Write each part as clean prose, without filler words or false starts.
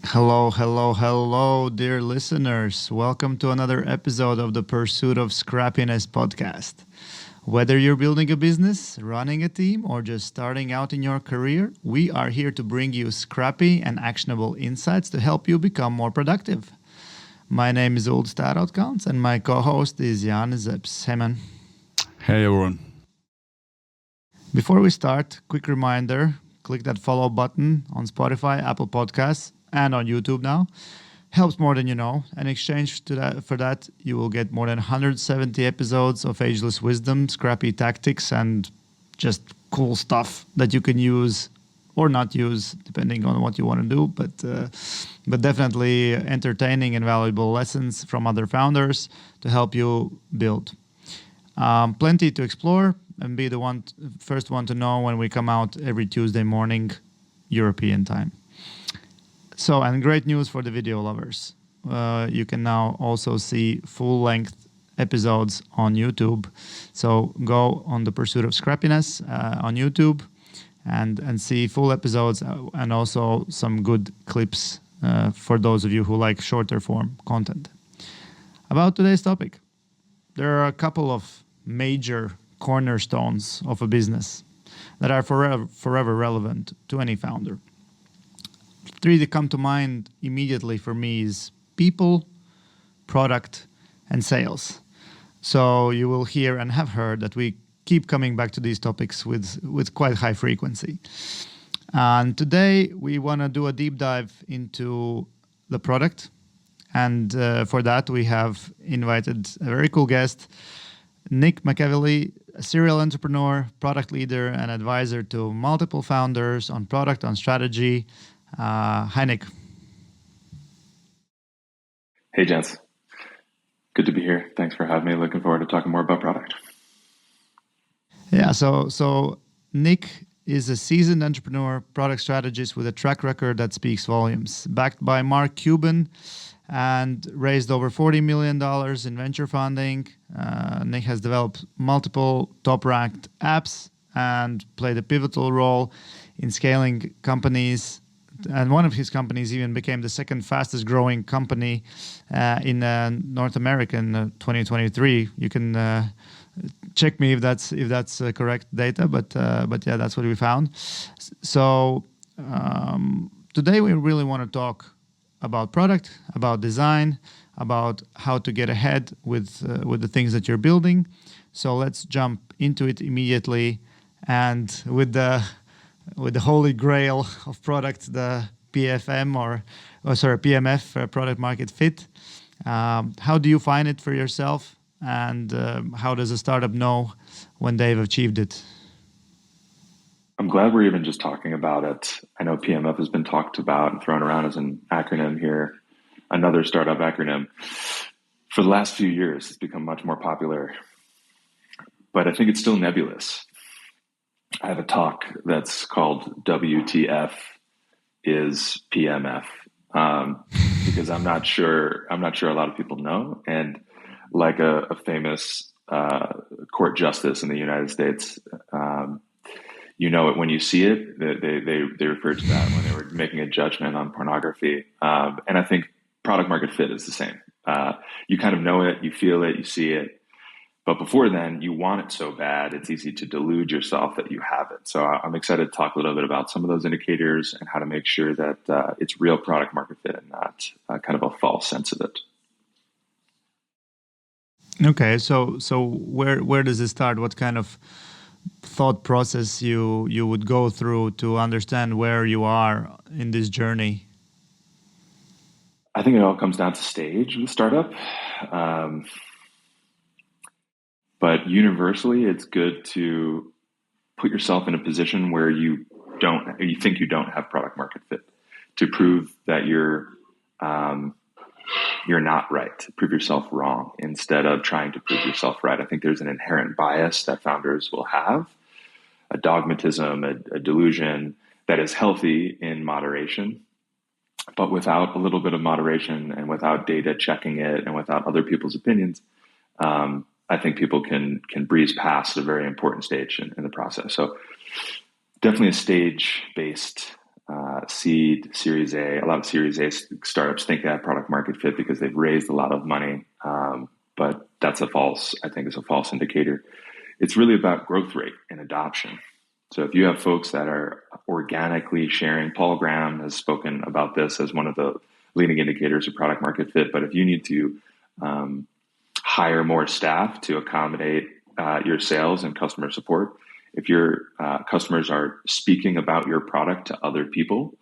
Hello, hello, hello, dear listeners. Welcome to another episode of the Pursuit of Scrappiness podcast. Whether you're building a business, running a team, or just starting out in your career, we are here to bring you scrappy and actionable insights to help you become more productive. My name is Old Starout Counts, and my co host is Jan Zeps. Hey, man. Hey everyone. Before we start, quick reminder click that follow button on Spotify, Apple Podcasts, and on YouTube now. Helps more than you know. In exchange for that, you will get more than 170 episodes of ageless wisdom, scrappy tactics, and just cool stuff that you can use or not use, depending on what you want to do. But definitely entertaining and valuable lessons from other founders to help you build. Plenty to explore and be the first one to know when we come out every Tuesday morning, European time. So, and great news for the video lovers. You can now also see full-length episodes on YouTube. So go on the Pursuit of Scrappiness on YouTube and see full episodes and also some good clips for those of you who like shorter form content. About today's topic, there are a couple of major cornerstones of a business that are forever relevant to any founder. Three that come to mind immediately for me is people, product, and sales. So you will hear and have heard that we keep coming back to these topics with quite high frequency. And today we want to do a deep dive into the product. And for that, we have invited a very cool guest, Nick McEvily, a serial entrepreneur, product leader, and advisor to multiple founders on product, on strategy. Hi, Nick. Hey, gents. Good to be here. Thanks for having me. Looking forward to talking more about product. Yeah, so Nick is a seasoned entrepreneur, product strategist with a track record that speaks volumes. Backed by Mark Cuban and raised over $40 million in venture funding. Nick has developed multiple top-ranked apps and played a pivotal role in scaling companies. And one of his companies even became the second fastest growing company in North America in 2023. You can check me if that's correct data, but yeah, that's what we found. So today we really want to talk about product, about design, about how to get ahead with the things that you're building. So let's jump into it immediately, and with the holy grail of product, the PMF, product market fit. How do you find it for yourself, and how does a startup know when they've achieved it? I'm glad we're even just talking about it. I know PMF has been talked about and thrown around as an acronym here, another startup acronym. For the last few years, it's become much more popular, but I think it's still nebulous. I have a talk that's called WTF is PMF, because I'm not sure a lot of people know. And like a famous court justice in the United States, you know it when you see it. They referred to that when they were making a judgment on pornography. And I think product market fit is the same. You kind of know it, you feel it, you see it. But before then, you want it so bad, it's easy to delude yourself that you have it. So I'm excited to talk a little bit about some of those indicators and how to make sure that it's real product market fit and not kind of a false sense of it. Okay, so where does it start? What kind of thought process you would go through to understand where you are in this journey? I think it all comes down to stage with startup. But universally, it's good to put yourself in a position where you think you don't have product market fit, to prove that you're not right, to prove yourself wrong instead of trying to prove yourself right. I think there's an inherent bias that founders will have, a dogmatism, a delusion that is healthy in moderation. But without a little bit of moderation and without data checking it and without other people's opinions, I think people can breeze past a very important stage in the process. So definitely a stage-based seed, Series A. A lot of Series A startups think they have product market fit because they've raised a lot of money, but that's I think it's a false indicator. It's really about growth rate and adoption. So if you have folks that are organically sharing, Paul Graham has spoken about this as one of the leading indicators of product market fit, but if you need to hire more staff to accommodate your sales and customer support, if your customers are speaking about your product to other people,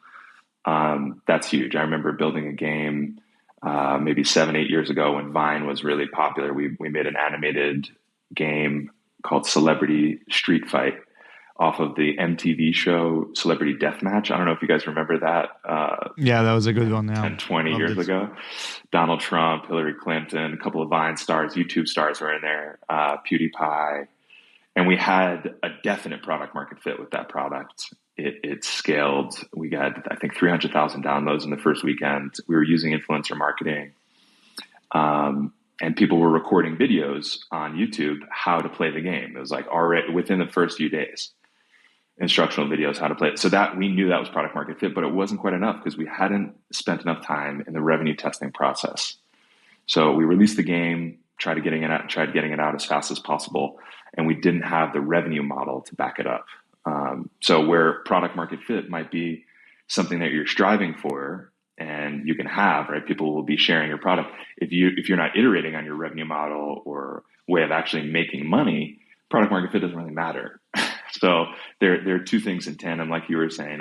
that's huge. I remember building a game maybe 7-8 years ago when Vine was really popular. We made an animated game called Celebrity Street Fight off of the MTV show Celebrity Deathmatch. I don't know if you guys remember that. Yeah, that was a good one. 10, 20 years ago. Donald Trump, Hillary Clinton, a couple of Vine stars, YouTube stars were in there, PewDiePie. And we had a definite product market fit with that product. It scaled. We got, I think, 300,000 downloads in the first weekend. We were using influencer marketing. And people were recording videos on YouTube how to play the game. It was like already within the first few days, instructional videos how to play it. So that we knew that was product market fit, but it wasn't quite enough because we hadn't spent enough time in the revenue testing process. So we released the game, tried getting it out as fast as possible, and we didn't have the revenue model to back it up. So where product market fit might be something that you're striving for and you can have, right? People will be sharing your product. If you're not iterating on your revenue model or way of actually making money, product market fit doesn't really matter. So there are two things in tandem, like you were saying,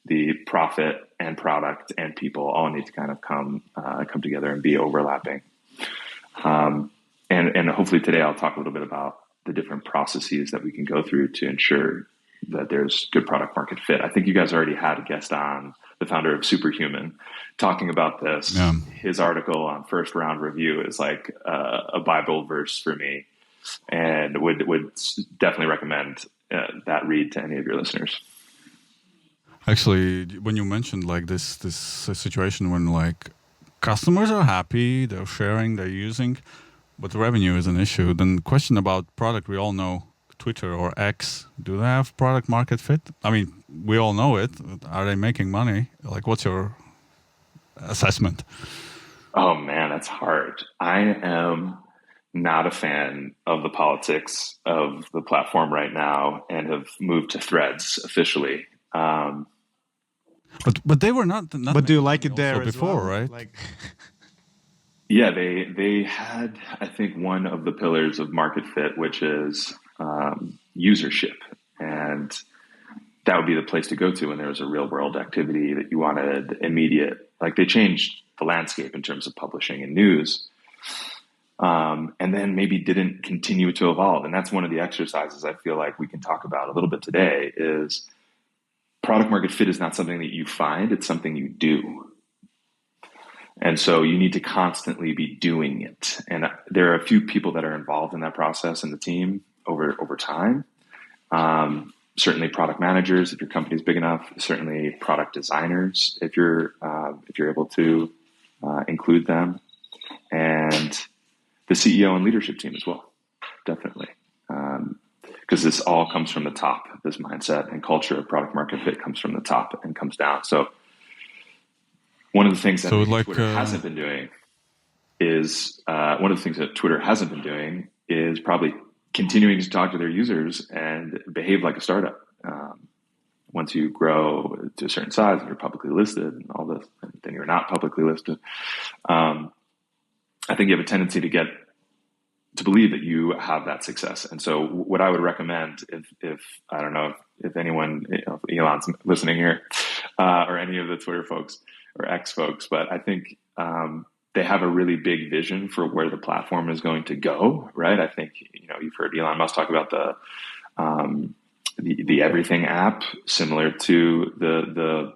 the profit and product and people all need to kind of come together and be overlapping. And hopefully today I'll talk a little bit about the different processes that we can go through to ensure that there's good product market fit. I think you guys already had a guest on, the founder of Superhuman, talking about this. Yeah. His article on First Round Review is like a Bible verse for me, and would definitely recommend that read to any of your listeners. Actually, when you mentioned like this situation when like customers are happy, they're sharing, they're using, but revenue is an issue, then the question about product, we all know Twitter or X, do they have product market fit? I mean, we all know it. Are they making money? Like, what's your assessment? Oh man, that's hard. I am not a fan of the politics of the platform right now and have moved to Threads officially. But they were not but do you like it there before, well? Right? Like... Yeah, they had, I think, one of the pillars of market fit, which is usership. And that would be the place to go to when there was a real world activity that you wanted immediate. Like they changed the landscape in terms of publishing and news. And then maybe didn't continue to evolve. And that's one of the exercises I feel like we can talk about a little bit today is product market fit is not something that you find, it's something you do. And so you need to constantly be doing it. And there are a few people that are involved in that process in the team over time. Certainly product managers, if your company is big enough, certainly product designers, if you're able to include them, and the CEO and leadership team as well, definitely. Because this all comes from the top, this mindset and culture of product market fit comes from the top and comes down. So one of the things that Twitter hasn't been doing is probably continuing to talk to their users and behave like a startup. Once you grow to a certain size and you're publicly listed and all this, then you're not publicly listed. I think you have a tendency to believe that you have that success. And so what I would recommend if I don't know if anyone, if Elon's listening here, or any of the Twitter folks or X folks, but I think they have a really big vision for where the platform is going to go, right? I think, you've heard Elon Musk talk about the Everything app, similar to the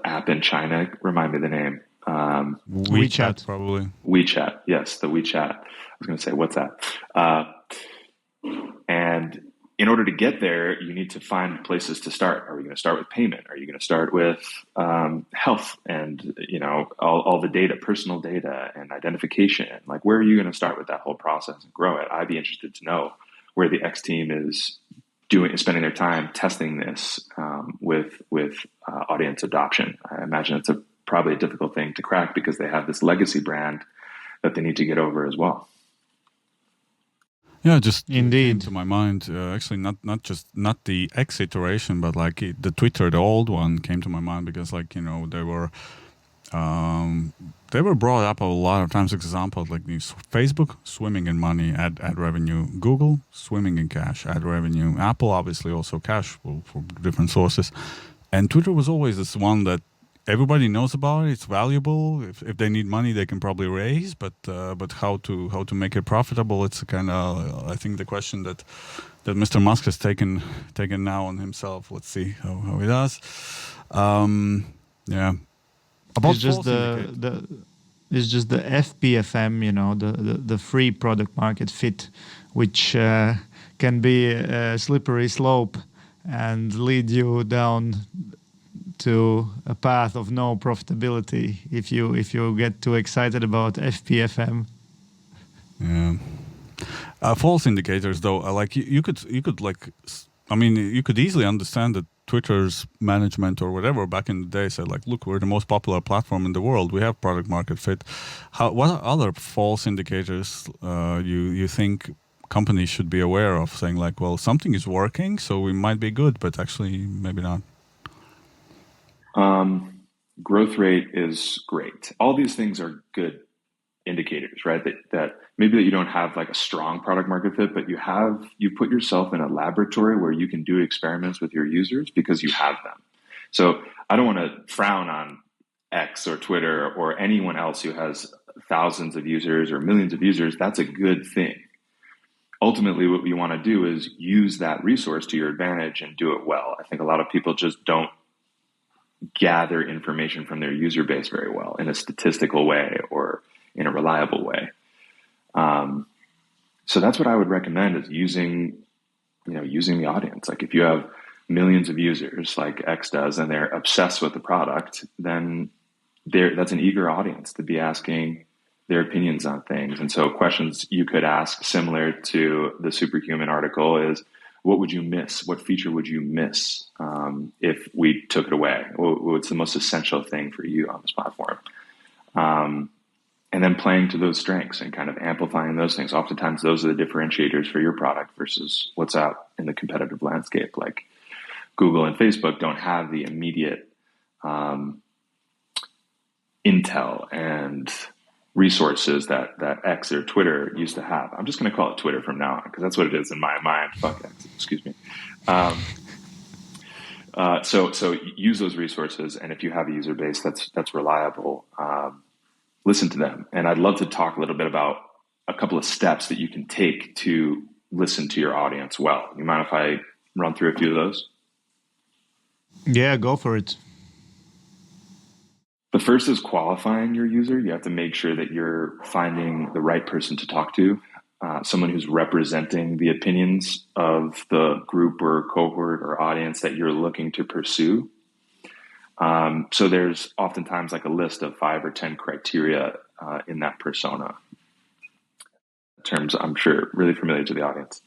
app in China. Remind me the name. WeChat, probably. WeChat, yes, the WeChat. I was going to say WhatsApp. And in order to get there, you need to find places to start. Are we going to start with payment? Are you going to start with health and all the data, personal data and identification? Like, where are you going to start with that whole process and grow it? I'd be interested to know where the X team is spending their time testing this with audience adoption. I imagine it's probably a difficult thing to crack because they have this legacy brand that they need to get over as well. Yeah, just Indeed. came to my mind. Actually, not the X iteration, but like the Twitter, the old one, came to my mind because, like, they were brought up a lot of times. Examples like these: Facebook swimming in money, ad revenue; Google swimming in cash, ad revenue; Apple obviously also cash for different sources, and Twitter was always this one that everybody knows about it. It's valuable. If they need money, they can probably raise, but how to make it profitable? It's kind of, I think, the question that Mr. Musk has taken now on himself. Let's see how he does. Yeah. About It's just false the it's just the FPFM, the free product market fit, which can be a slippery slope and lead you down to a path of no profitability if you get too excited about FPFM. Yeah. False indicators, though, like you could like, I mean, you could easily understand that Twitter's management or whatever back in the day said, like, look, we're the most popular platform in the world. We have product market fit. What are other false indicators you think companies should be aware of, saying like, well, something is working, so we might be good, but actually maybe not? Growth rate is great. All these things are good indicators, right? That maybe that you don't have like a strong product market fit, but you put yourself in a laboratory where you can do experiments with your users because you have them. So I don't want to frown on X or Twitter or anyone else who has thousands of users or millions of users. That's a good thing. Ultimately, what you want to do is use that resource to your advantage and do it well. I think a lot of people just don't gather information from their user base very well in a statistical way or in a reliable way. So that's what I would recommend, is using the audience. Like if you have millions of users like X does and they're obsessed with the product, then that's an eager audience to be asking their opinions on things. And so questions you could ask, similar to the Superhuman article, is what would you miss? What feature would you miss if we took it away? What's the most essential thing for you on this platform? And then playing to those strengths and kind of amplifying those things. Oftentimes, those are the differentiators for your product versus what's out in the competitive landscape. Like Google and Facebook don't have the immediate intel and resources that X or Twitter used to have. I'm just going to call it Twitter from now on because that's what it is in my mind. Fuck X, excuse me. So use those resources, and if you have a user base that's reliable, listen to them. And I'd love to talk a little bit about a couple of steps that you can take to listen to your audience well. You mind if I run through a few of those? Yeah, go for it. The first is qualifying your user. You have to make sure that you're finding the right person to talk to, someone who's representing the opinions of the group or cohort or audience that you're looking to pursue. So there's oftentimes like a list of 5 or 10 criteria in that persona. Terms I'm sure really familiar to the audience.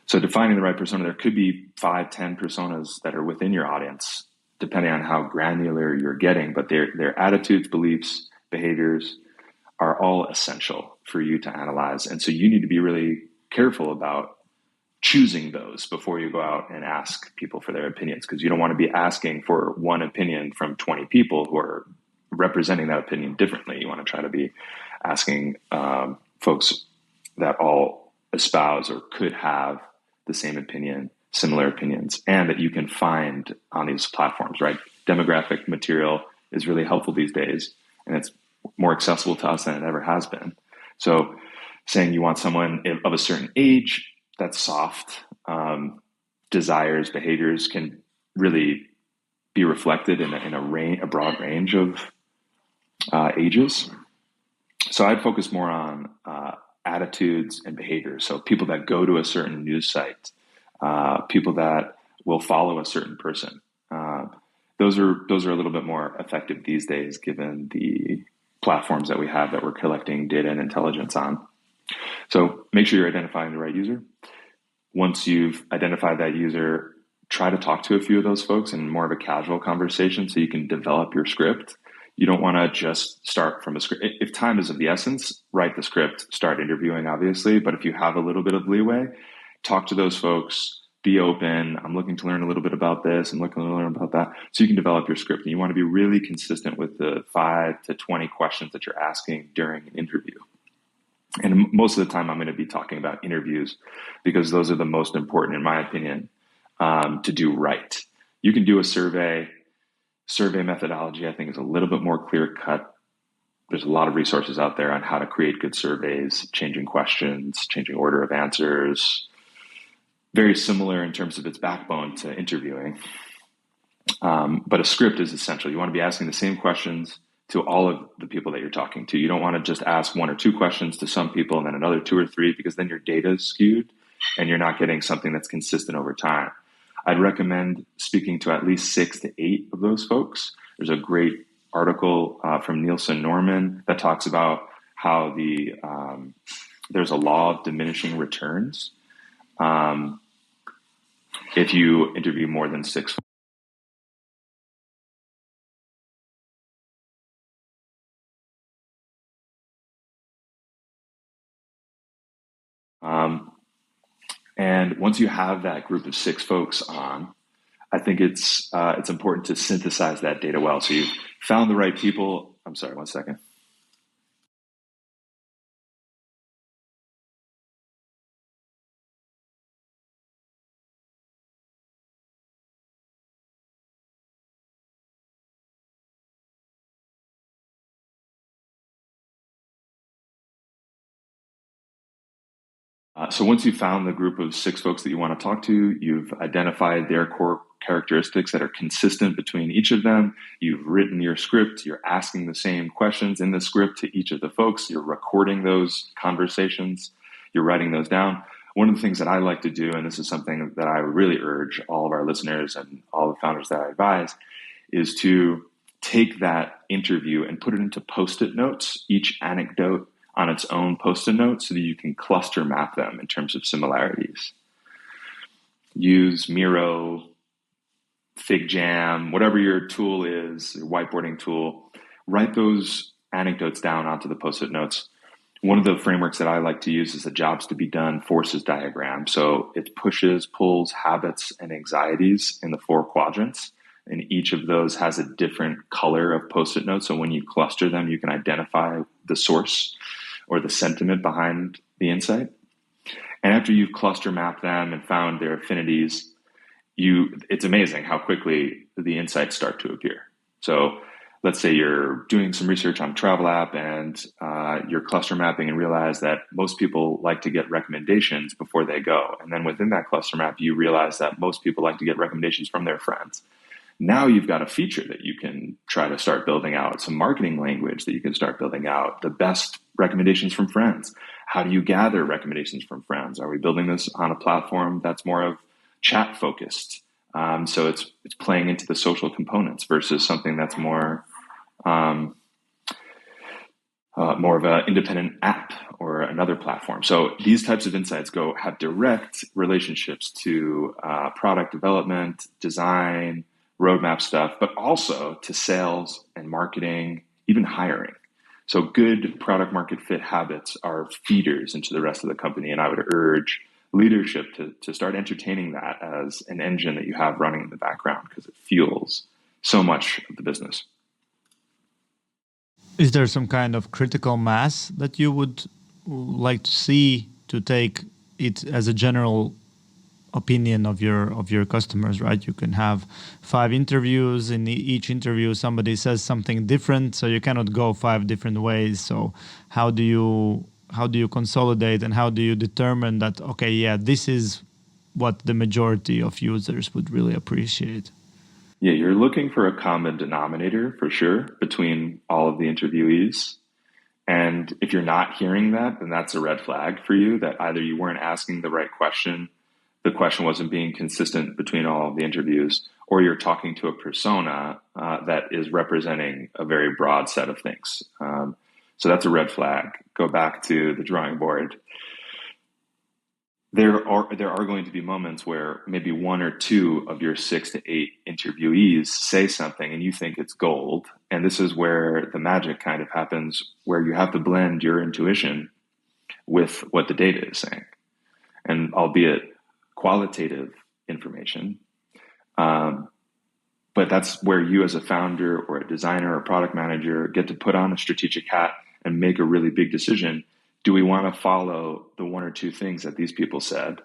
So defining the right persona, there could be 5, 10 personas that are within your audience, depending on how granular you're getting, but their attitudes, beliefs, behaviors are all essential for you to analyze. And so you need to be really careful about choosing those before you go out and ask people for their opinions, because you don't want to be asking for one opinion from 20 people who are representing that opinion differently. You want to try to be asking folks that all espouse or could have the same opinion, similar opinions, and that you can find on these platforms, right? Demographic material is really helpful these days, and it's more accessible to us than it ever has been. So saying you want someone of a certain age, that's soft. Desires, behaviors can really be reflected in a broad range of ages. So I'd focus more on attitudes and behaviors. So people that go to a certain news site, people that will follow a certain person. Those are a little bit more effective these days, given the platforms that we have that we're collecting data and intelligence on. So make sure you're identifying the right user. Once you've identified that user, try to talk to a few of those folks in more of a casual conversation so you can develop your script. You don't want to just start from a script. If time is of the essence, write the script, start interviewing, obviously. But if you have a little bit of leeway, talk to those folks, be open. I'm looking to learn a little bit about this. I'm looking to learn about that. So you can develop your script. And you want to be really consistent with the 5 to 20 questions that you're asking during an interview. And most of the time I'm going to be talking about interviews because those are the most important, in my opinion, to do right. You can do a survey. Survey methodology, I think, is a little bit more clear cut. There's a lot of resources out there on how to create good surveys, changing questions, changing order of answers. Very similar in terms of its backbone to interviewing. But a script is essential. You want to be asking the same questions to all of the people that you're talking to. You don't want to just ask 1 or 2 questions to some people and then another 2 or 3, because then your data is skewed and you're not getting something that's consistent over time. I'd recommend speaking to at least 6 to 8 of those folks. There's a great article from Nielsen Norman that talks about how there's a law of diminishing returns. If you interview more than 6 and once you have that group of 6 folks on, I think it's important to synthesize that data well. So you've found the right people. I'm sorry, 1 second. So once you've found the group of 6 folks that you want to talk to, you've identified their core characteristics that are consistent between each of them. You've written your script. You're asking the same questions in the script to each of the folks. You're recording those conversations. You're writing those down. One of the things that I like to do, and this is something that I really urge all of our listeners and all the founders that I advise, is to take that interview and put it into Post-it notes, each anecdote on its own Post-it note, so that you can cluster map them in terms of similarities. Use Miro, FigJam, whatever your tool is, your whiteboarding tool. Write those anecdotes down onto the Post-it notes. One of the frameworks that I like to use is the jobs to be done forces diagram. So it pushes, pulls, habits, and anxieties in the 4 quadrants. And each of those has a different color of Post-it notes. So when you cluster them, you can identify the source or the sentiment behind the insight. And after you've cluster mapped them and found their affinities, it's amazing how quickly the insights start to appear. So let's say you're doing some research on a travel app and you're cluster mapping and realize that most people like to get recommendations before they go. And then within that cluster map, you realize that most people like to get recommendations from their friends. Now you've got a feature that you can try to start building out, some marketing language that you can start building out, the best recommendations from friends. How do you gather recommendations from friends? Are we building this on a platform that's more of chat focused? So it's playing into the social components versus something that's more of an independent app or another platform. So these types of insights have direct relationships to product development, design, roadmap stuff, but also to sales and marketing, even hiring. So good product market fit habits are feeders into the rest of the company. And I would urge leadership to start entertaining that as an engine that you have running in the background, because it fuels so much of the business. Is there some kind of critical mass that you would like to see to take it as a general opinion of your customers, right? You can have 5 interviews. In each interview, somebody says something different, so you cannot go 5 different ways. So how do you consolidate, and how do you determine that, okay, yeah, this is what the majority of users would really appreciate? Yeah, you're looking for a common denominator for sure between all of the interviewees. And if you're not hearing that, then that's a red flag for you, that either you weren't asking the right question, the question wasn't being consistent between all of the interviews, or you're talking to a persona that is representing a very broad set of things. So that's a red flag. Go back to the drawing board. there are going to be moments where maybe one or two of your 6 to 8 interviewees say something and you think it's gold. And this is where the magic kind of happens, where you have to blend your intuition with what the data is saying, and albeit qualitative information. But that's where you as a founder or a designer or product manager get to put on a strategic hat and make a really big decision. Do we want to follow the one or two things that these people said,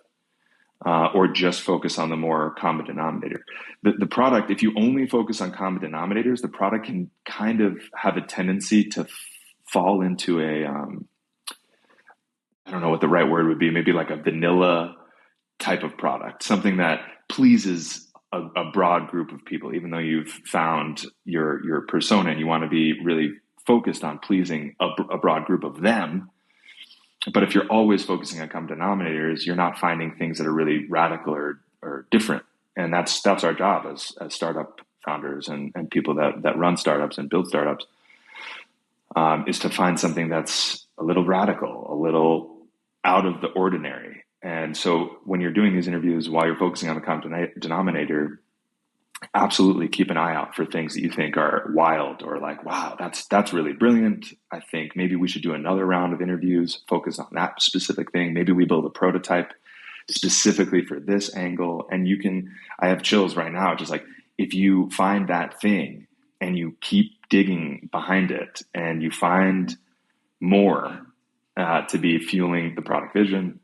or just focus on the more common denominator? The product, if you only focus on common denominators, the product can kind of have a tendency to fall into a, I don't know what the right word would be, maybe like a vanilla type of product, something that pleases a broad group of people, even though you've found your persona and you want to be really focused on pleasing a broad group of them. But if you're always focusing on common denominators, you're not finding things that are really radical or different. And that's our job as startup founders and people that run startups and build startups, is to find something that's a little radical, a little out of the ordinary. And so when you're doing these interviews, while you're focusing on the common denominator, absolutely keep an eye out for things that you think are wild or like, wow, that's really brilliant. I think maybe we should do another round of interviews, focus on that specific thing. Maybe we build a prototype specifically for this angle. And I have chills right now, just like, if you find that thing and you keep digging behind it and you find more to be fueling the product vision,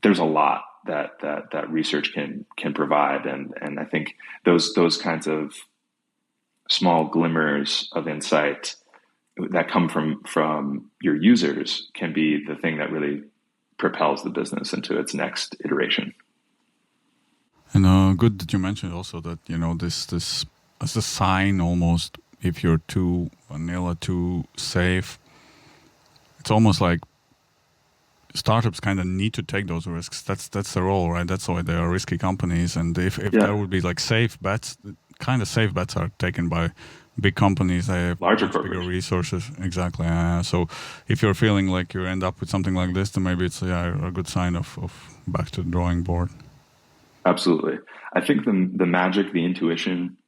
there's a lot that research can provide, and I think those kinds of small glimmers of insight that come from your users can be the thing that really propels the business into its next iteration. And good that you mentioned also that this as a sign almost, if you're too vanilla, too safe, it's almost like startups kind of need to take those risks. That's the role, right? That's why they are risky companies. And if there would be like safe bets, kind of safe bets are taken by big companies. They have larger bigger resources. Exactly. So if you're feeling like you end up with something like this, then maybe it's a good sign of back to the drawing board. Absolutely. I think the magic, the intuition,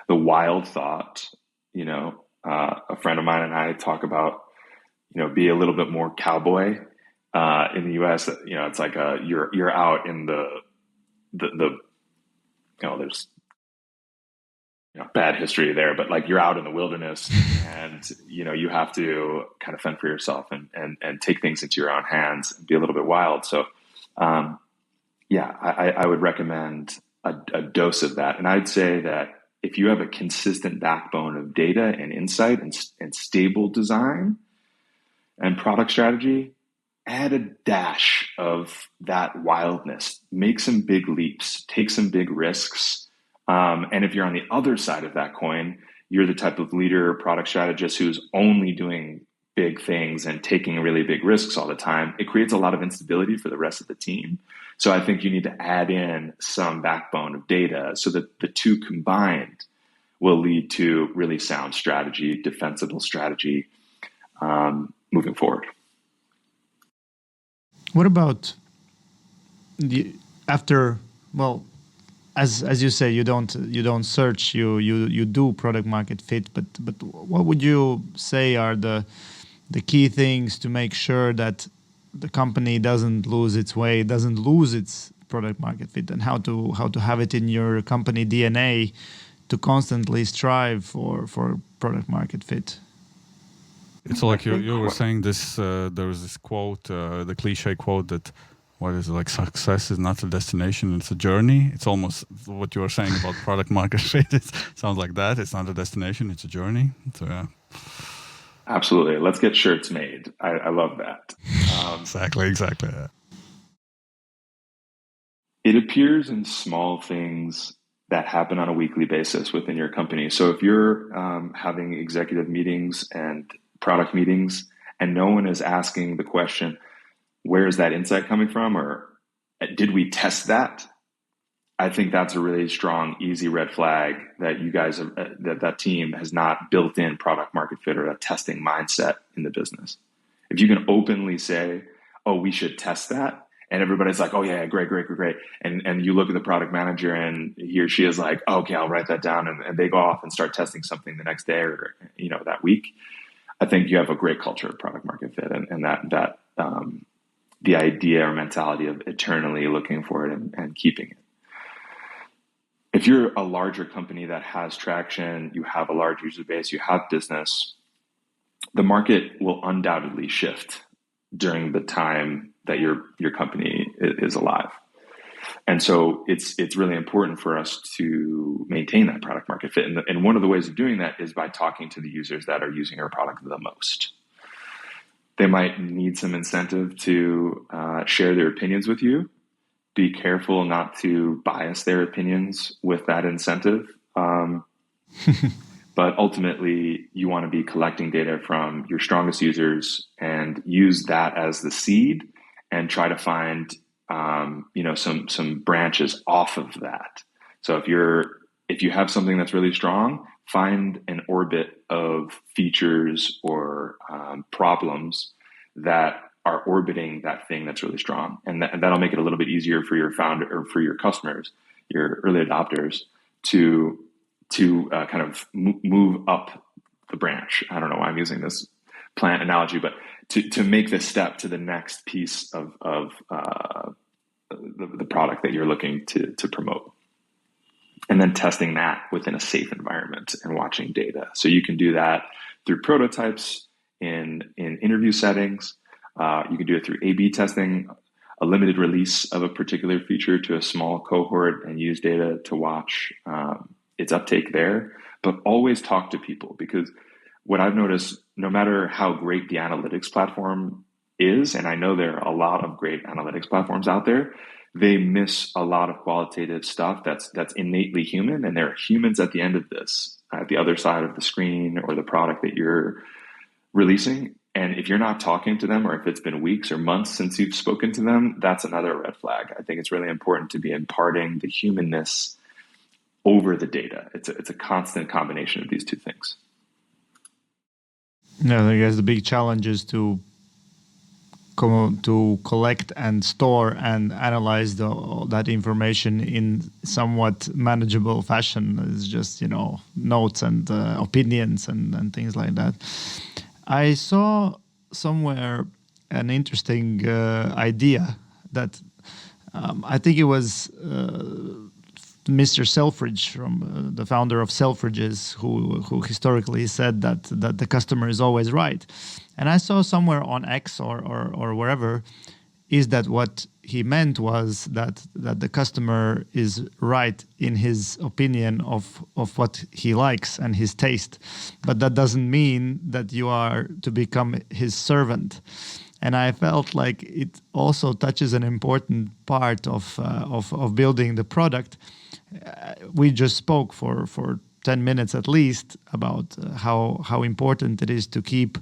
the wild thought, a friend of mine and I talk about, be a little bit more cowboy. In the U.S., it's like you're out in the there's bad history there, but like you're out in the wilderness and you have to kind of fend for yourself and take things into your own hands and be a little bit wild. So I would recommend a dose of that. And I'd say that if you have a consistent backbone of data and insight and stable design and product strategy, add a dash of that wildness, make some big leaps, take some big risks. And if you're on the other side of that coin, you're the type of leader, product strategist who's only doing big things and taking really big risks all the time. It creates a lot of instability for the rest of the team. So I think you need to add in some backbone of data so that the two combined will lead to really sound strategy, defensible strategy, moving forward. What about as you say, you don't search, you do product market fit, but what would you say are the key things to make sure that the company doesn't lose its way, doesn't lose its product market fit, and how to have it in your company DNA to constantly strive for product market fit? It's like you were saying this. There was this quote, the cliche quote that, what is it, like, success is not a destination, it's a journey. It's almost what you were saying about product market fit. It sounds like that. It's not a destination, it's a journey. So, yeah. Absolutely. Let's get shirts made. I love that. Exactly. Yeah. It appears in small things that happen on a weekly basis within your company. So if you're having executive meetings and product meetings and no one is asking the question, where is that insight coming from? Or did we test that? I think that's a really strong, easy red flag that you guys have, that team has not built in product market fit or a testing mindset in the business. If you can openly say, oh, we should test that. And everybody's like, oh yeah, great. And you look at the product manager and he or she is like, oh, okay, I'll write that down. And they go off and start testing something the next day or, that week. I think you have a great culture of product market fit and that the idea or mentality of eternally looking for it and keeping it. If you're a larger company that has traction, you have a large user base, you have business, the market will undoubtedly shift during the time that your company is alive. And so it's really important for us to maintain that product market fit. And one of the ways of doing that is by talking to the users that are using our product the most. They might need some incentive to share their opinions with you. Be careful not to bias their opinions with that incentive. But ultimately, you want to be collecting data from your strongest users and use that as the seed and try to find some branches off of that. So if you have something that's really strong, find an orbit of features or problems that are orbiting that thing that's really strong, and that'll make it a little bit easier for your founder or for your customers, your early adopters, to kind of move up the branch. I don't know why I'm using this plant analogy, but to make the step to the next piece of the product that you're looking to promote. And then testing that within a safe environment and watching data. So you can do that through prototypes in interview settings. You can do it through A/B testing, a limited release of a particular feature to a small cohort and use data to watch its uptake there. But always talk to people, because what I've noticed, no matter how great the analytics platform is, and I know there are a lot of great analytics platforms out there, they miss a lot of qualitative stuff that's innately human, and there are humans at the end of this, at the other side of the screen or the product that you're releasing. And if you're not talking to them, or if it's been weeks or months since you've spoken to them, that's another red flag. I think it's really important to be imparting the humanness over the data. It's a constant combination of these two things. Yeah, I guess the big challenge is to collect and store and analyze that information in somewhat manageable fashion. It's just, notes and opinions and things like that. I saw somewhere an interesting idea that I think it was Mr. Selfridge, from the founder of Selfridges, who historically said that the customer is always right. And I saw somewhere on X or wherever is that what he meant was that the customer is right in his opinion of what he likes and his taste, but that doesn't mean that you are to become his servant. And I felt like it also touches an important part of building the product. We just spoke for 10 minutes at least about how important it is to keep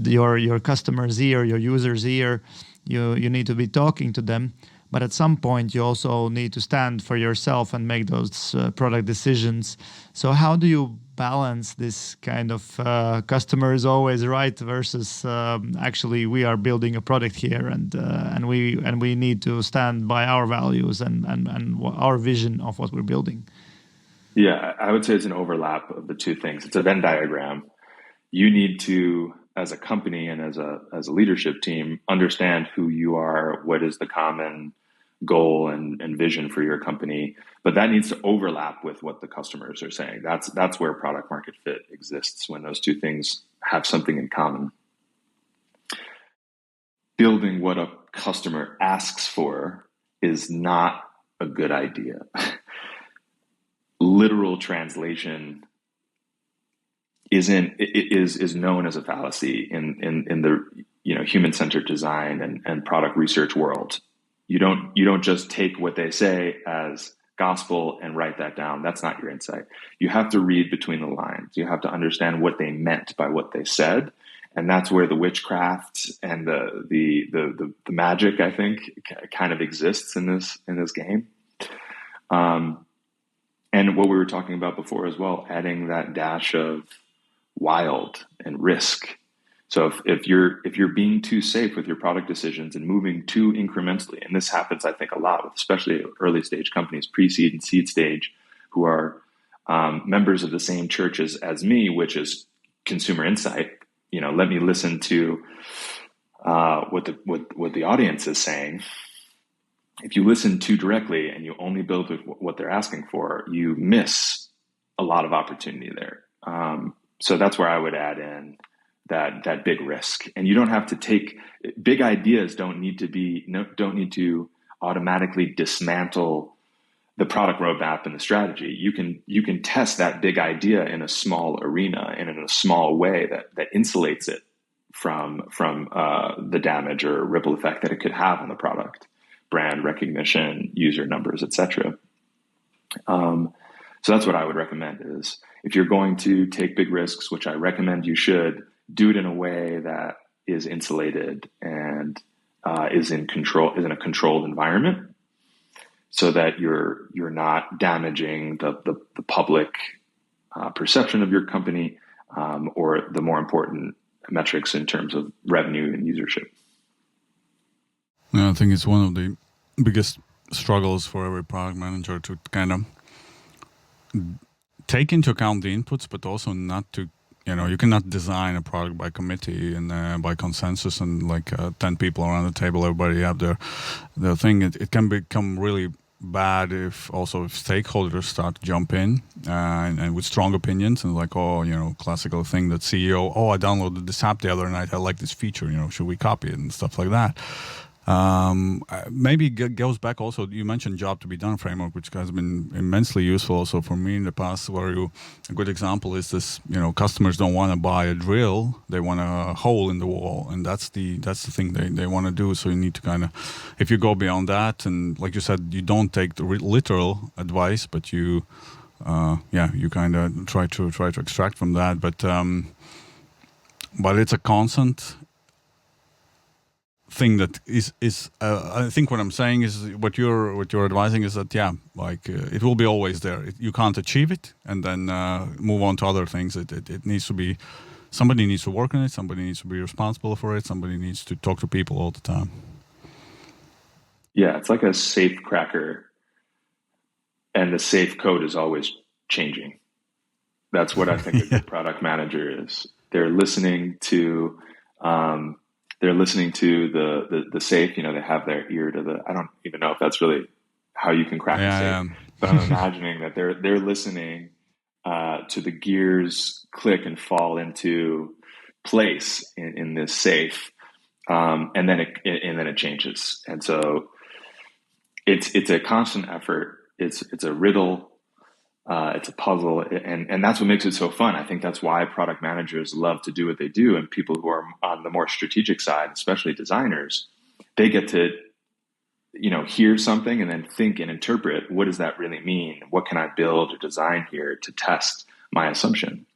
your customer's ear, your user's ear. You need to be talking to them, but at some point you also need to stand for yourself and make those product decisions. So how do you balance this kind of customer is always right versus actually we are building a product here and we need to stand by our values and our vision of what we're building? Yeah, I would say it's an overlap of the two things. It's a Venn diagram. You need to, as a company and as a leadership team, understand who you are, what is the common goal and vision for your company, but that needs to overlap with what the customers are saying. That's where product market fit exists, when those two things have something in common. Building what a customer asks for is not a good idea. Literal translation is known as a fallacy in the human-centered design and product research world. You don't just take what they say as gospel and write that down. That's not your insight. You have to read between the lines. You have to understand what they meant by what they said, and that's where the witchcraft and the magic, I think, kind of exists in this game. And what we were talking about before as well, adding that dash of wild and risk So if you're being too safe with your product decisions and moving too incrementally, and this happens, I think, a lot with especially early stage companies, pre-seed and seed stage, who are members of the same church as me, which is consumer insight. Let me listen to what the audience is saying. If you listen too directly and you only build with what they're asking for, you miss a lot of opportunity there. So that's where I would add in that big risk. And you don't have to take big ideas. Don't need to automatically dismantle the product roadmap and the strategy. You can test that big idea in a small arena and in a small way that insulates it from the damage or ripple effect that it could have on the product, brand recognition, user numbers, etc. So that's what I would recommend is if you're going to take big risks, which I recommend you should, do it in a way that is insulated and is in a controlled environment, so that you're not damaging the public perception of your company or the more important metrics in terms of revenue and usership. Yeah, I think it's one of the biggest struggles for every product manager to kind of take into account the inputs, but also not to, you cannot design a product by committee and by consensus and 10 people around the table, everybody have their thing. It can become really bad if stakeholders start to jump in and with strong opinions and classical thing that CEO, I downloaded this app the other night, I like this feature, should we copy it and stuff like that. Maybe goes back also, you mentioned job to be done framework, which has been immensely useful also for me in the past, where a good example is this, customers don't want to buy a drill, they want a hole in the wall, and that's the thing they want to do. So you need to kind of, if you go beyond that, and like you said, you don't take the literal advice, but you kind of try to extract from that, but it's a constant thing that is I think what I'm saying is what you're advising is that it will be always there. You can't achieve it and then move on to other things. It needs to be, somebody needs to work on it, somebody needs to be responsible for it, somebody needs to talk to people all the time. Yeah, it's like a safe cracker, and the safe code is always changing. That's what I think a good product manager is. They're listening to the safe, they have their ear to the, I don't even know if that's really how you can crack a safe, but I'm imagining that they're listening to the gears click and fall into place in this safe. And then it changes. And so it's a constant effort. It's a riddle. It's a puzzle, and that's what makes it so fun. I think that's why product managers love to do what they do, and people who are on the more strategic side, especially designers, they get to, hear something and then think and interpret, what does that really mean? What can I build or design here to test my assumption?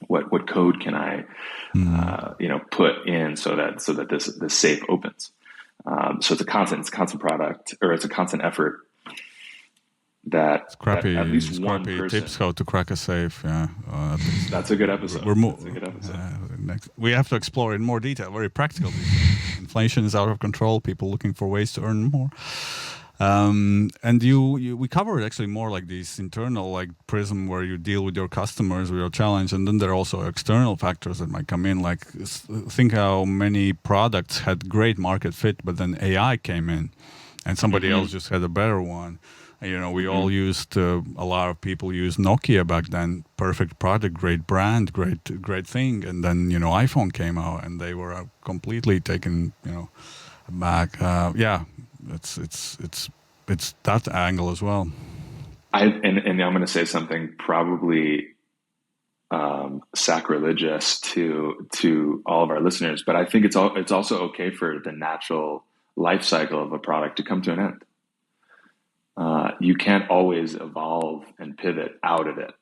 What code can I, put in so that this safe opens? So it's a constant product, or it's a constant effort. That at least one person, tips how to crack a safe. That's a good episode. That's a good episode. We have to explore in more detail, very practical detail. Inflation is out of control. People looking for ways to earn more. And we covered actually more like these internal prism where you deal with your customers, with your challenge, and then there are also external factors that might come in. Like think how many products had great market fit, but then AI came in, and somebody else just had a better one. We all used, a lot of people used Nokia back then. Perfect product, great brand, great thing. And then, iPhone came out and they were completely taken, back. It's that angle as well. And I'm going to say something probably sacrilegious to all of our listeners, but I think it's also okay for the natural life cycle of a product to come to an end. You can't always evolve and pivot out of it.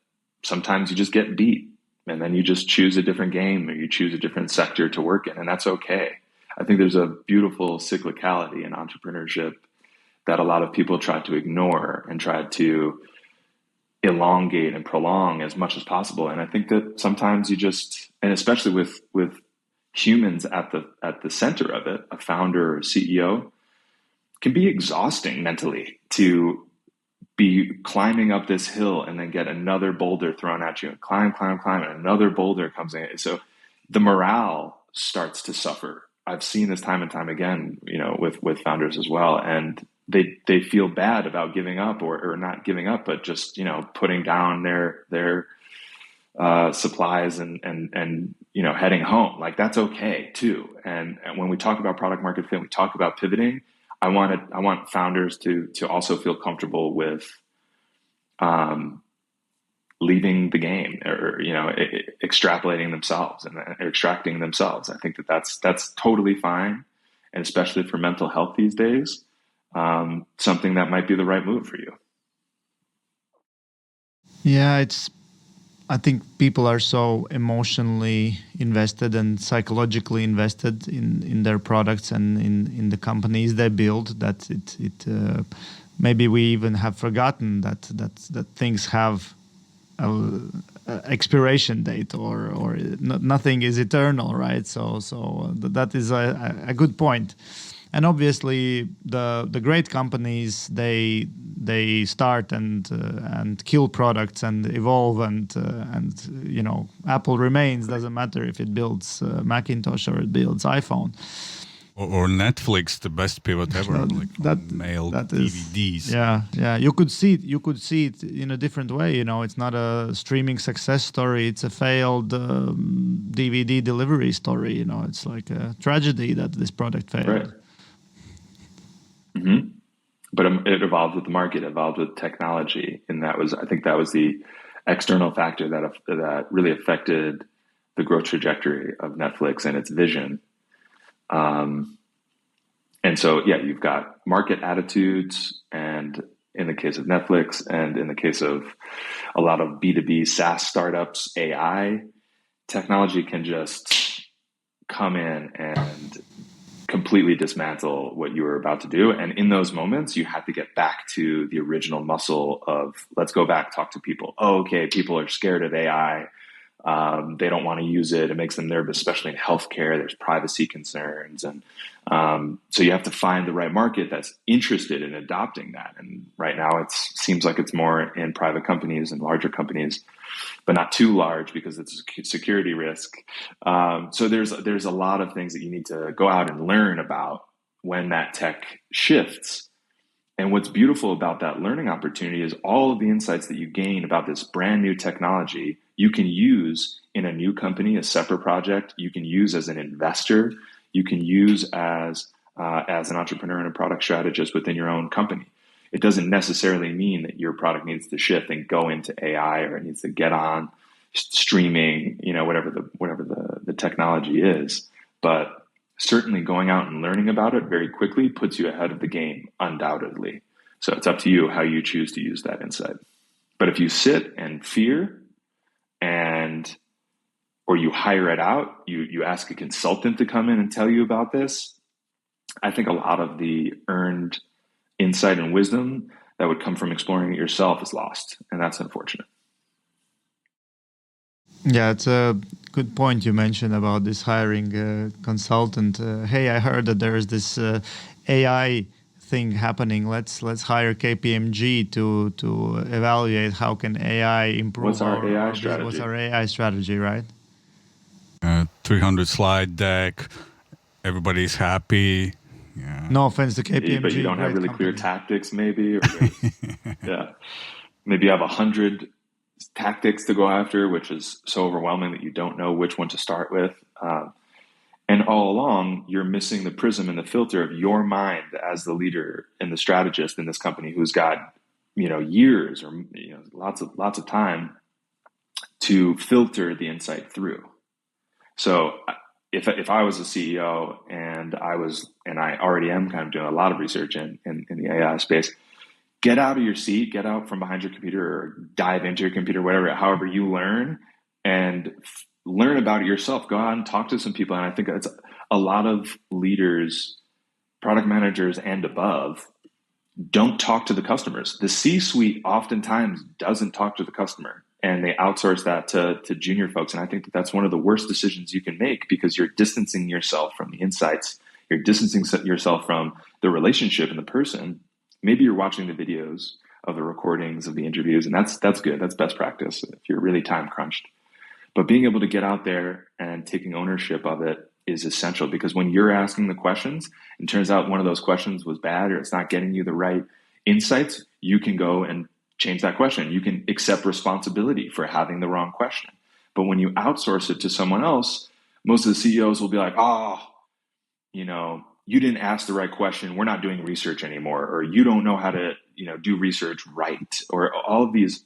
Sometimes you just get beat, and then you just choose a different game, or you choose a different sector to work in, and that's okay. I think there's a beautiful cyclicality in entrepreneurship that a lot of people try to ignore and try to elongate and prolong as much as possible. And I think that sometimes you just, and especially with humans at the center of it, a founder or a CEO, can be exhausting mentally to be climbing up this hill and then get another boulder thrown at you and climb, and another boulder comes in. So the morale starts to suffer. I've seen this time and time again, with founders as well. And they feel bad about giving up or not giving up, but just, putting down their supplies and heading home. Like, that's okay too. And when we talk about product market fit, we talk about pivoting. I want founders to also feel comfortable with leaving the game, or extrapolating themselves and extracting themselves. I think that's totally fine, and especially for mental health these days, something that might be the right move for you. Yeah, I think people are so emotionally invested and psychologically invested in their products and in the companies they build that it maybe we even have forgotten that things have a expiration date, or nothing is eternal, right? So that is a good point. And obviously, the great companies, they start and kill products and evolve, and Apple remains. Doesn't matter if it builds Macintosh or it builds iPhone. Or Netflix, the best pivot ever, mail DVDs. Yeah. You could see it in a different way. It's not a streaming success story. It's a failed DVD delivery story. It's like a tragedy that this product failed. Right. Mm-hmm. But it evolved with the market, evolved with technology, and I think that was the external factor that really affected the growth trajectory of Netflix and its vision. And so, yeah, you've got market attitudes, and in the case of Netflix, and in the case of a lot of B2B SaaS startups, AI technology can just come in and completely dismantle what you were about to do. And in those moments, you have to get back to the original muscle of, let's go back, talk to people. Oh, okay, people are scared of AI. They don't want to use it. It makes them nervous, especially in healthcare. There's privacy concerns. And so you have to find the right market that's interested in adopting that. And right now it seems like it's more in private companies and larger companies, but not too large because it's a security risk. So there's a lot of things that you need to go out and learn about when that tech shifts. And what's beautiful about that learning opportunity is all of the insights that you gain about this brand new technology you can use in a new company, a separate project. You can use as an investor. You can use as an entrepreneur and a product strategist within your own company. It doesn't necessarily mean that your product needs to shift and go into AI, or it needs to get on streaming, whatever the technology is. But certainly going out and learning about it very quickly puts you ahead of the game, undoubtedly. So it's up to you how you choose to use that insight. But if you sit and fear, or you hire it out, you ask a consultant to come in and tell you about this, I think a lot of the earned insight and wisdom that would come from exploring it yourself is lost. And that's unfortunate. Yeah, it's a good point you mentioned about this hiring a consultant. Hey, I heard that there's this AI thing happening. Let's hire KPMG to evaluate how can AI improve. What's our AI strategy? What's our AI strategy, right? 300 slide deck. Everybody's happy. Yeah. No offense to KPMG, but you don't have really clear tactics, maybe. Or yeah, maybe you have 100 tactics to go after, which is so overwhelming that you don't know which one to start with. And all along, you're missing the prism and the filter of your mind as the leader and the strategist in this company, who's got years or lots of time to filter the insight through. So if I was a CEO and I already am kind of doing a lot of research in the AI space, get out of your seat, get out from behind your computer, or dive into your computer, whatever, however you learn, and learn about it yourself. Go out and talk to some people. And I think that's a lot of leaders, product managers and above, don't talk to the customers. The C-suite oftentimes doesn't talk to the customer. and they outsource that to junior folks. And I think that that's one of the worst decisions you can make, because you're distancing yourself from the insights. You're distancing yourself from the relationship and the person. Maybe you're watching the videos of the recordings of the interviews, and that's good. That's best practice if you're really time crunched. But being able to get out there and taking ownership of it is essential, because when you're asking the questions and turns out one of those questions was bad or it's not getting you the right insights, you can go and change that question. You can accept responsibility for having the wrong question. But when you outsource it to someone else, most of the CEOs will be like, oh, you didn't ask the right question. We're not doing research anymore. Or you don't know how to, do research right. Or all of these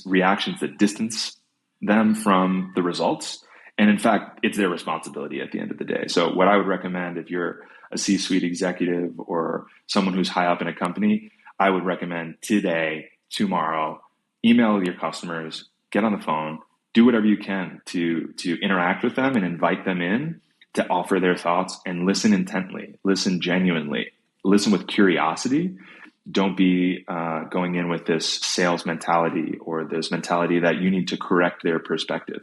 reactions that distance them from the results. And in fact, it's their responsibility at the end of the day. So what I would recommend, if you're a C-suite executive or someone who's high up in a company, I would recommend today, tomorrow, email your customers, get on the phone, do whatever you can to interact with them and invite them in to offer their thoughts, and listen intently, listen genuinely, listen with curiosity. Don't be going in with this sales mentality or this mentality that you need to correct their perspective.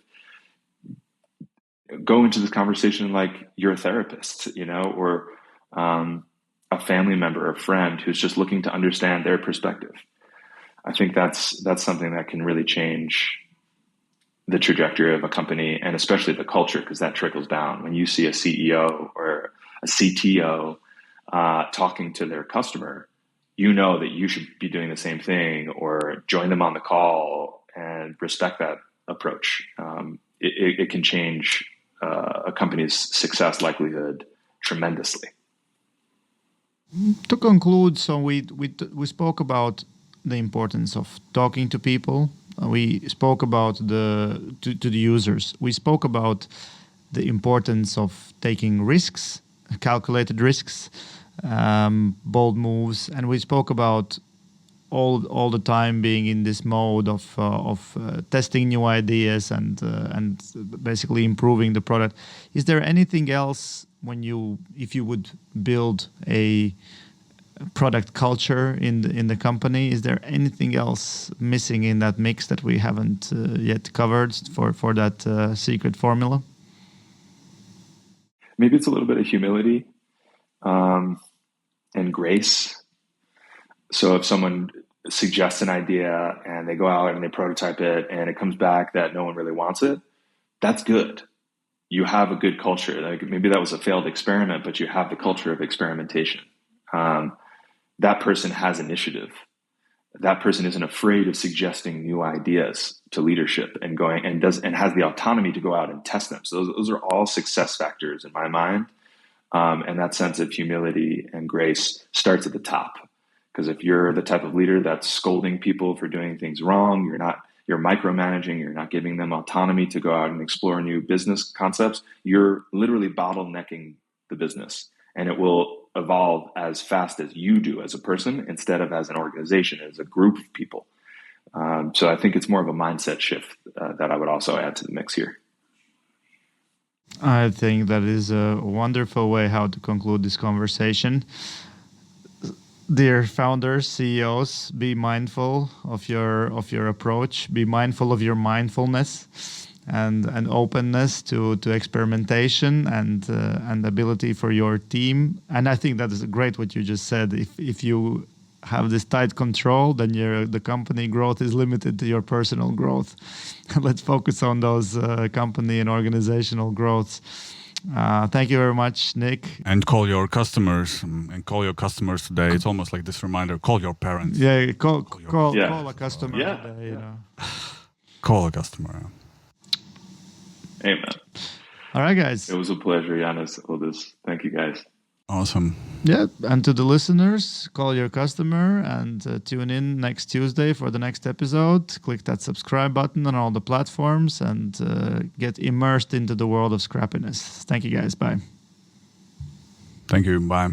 Go into this conversation like you're a therapist, or a family member, a friend who's just looking to understand their perspective. I think that's something that can really change the trajectory of a company, and especially the culture, because that trickles down. When you see a CEO or a CTO talking to their customer, you know that you should be doing the same thing, or join them on the call and respect that approach. It can change a company's success likelihood tremendously. To conclude, so we spoke about the importance of talking to people. We spoke about to the users. We spoke about the importance of taking risks, calculated risks, bold moves, and we spoke about all the time being in this mode of testing new ideas and basically improving the product. Is there anything else if you would build a product culture in the company? Is there anything else missing in that mix that we haven't yet covered for that secret formula? Maybe it's a little bit of humility and grace. So if someone suggests an idea and they go out and they prototype it and it comes back that no one really wants it, that's good. You have a good culture. Like maybe that was a failed experiment, but you have the culture of experimentation. That person has initiative. That person isn't afraid of suggesting new ideas to leadership and going and has the autonomy to go out and test them. So those are all success factors in my mind. And that sense of humility and grace starts at the top. Because if you're the type of leader that's scolding people for doing things wrong, you're micromanaging, you're not giving them autonomy to go out and explore new business concepts, you're literally bottlenecking the business. And it will evolve as fast as you do as a person instead of as an organization, as a group of people. So I think it's more of a mindset shift that I would also add to the mix here. I think that is a wonderful way how to conclude this conversation. Dear founders, CEOs, be mindful of your approach. Be mindful of your mindfulness and openness to experimentation and ability for your team. And I think that is great what you just said. If you have this tight control, then the company growth is limited to your personal growth. Let's focus on those company and organizational growths. Thank you very much, Nick. And call your customers. And call your customers today. It's almost like this reminder. Call your parents. Yeah, call a customer today. Call a customer. Amen. All right, guys. It was a pleasure, Yannis. Thank you, guys. Awesome. Yeah, and to the listeners, call your customer and tune in next Tuesday for the next episode. Click that subscribe button on all the platforms and get immersed into the world of scrappiness. Thank you, guys. Bye. Thank you. Bye.